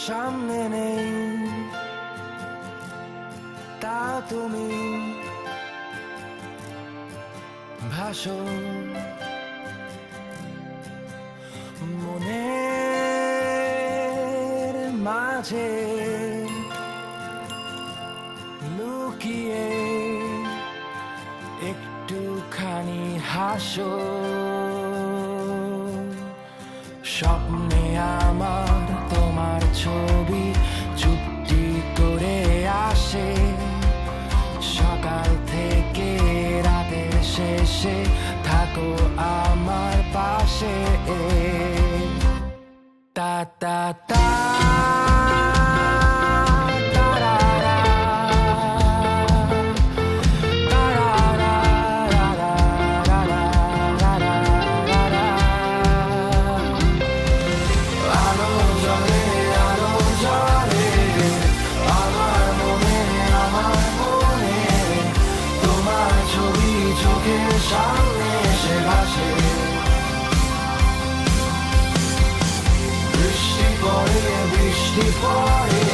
সামনে নেই, তা তুমি ভাসো মনের মাঝে লুকিয়ে, একটুখানি হাসো। স্বপ্নে আমার তোমার ছবি চুপটি করে আসে, সকাল থেকে রাতের শেষে থাকো আমার পাশে। তা তা তা চোখের সামনে এসে ভাসে, বৃষ্টি পড়ে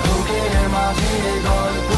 বুকের মাঝে গল্প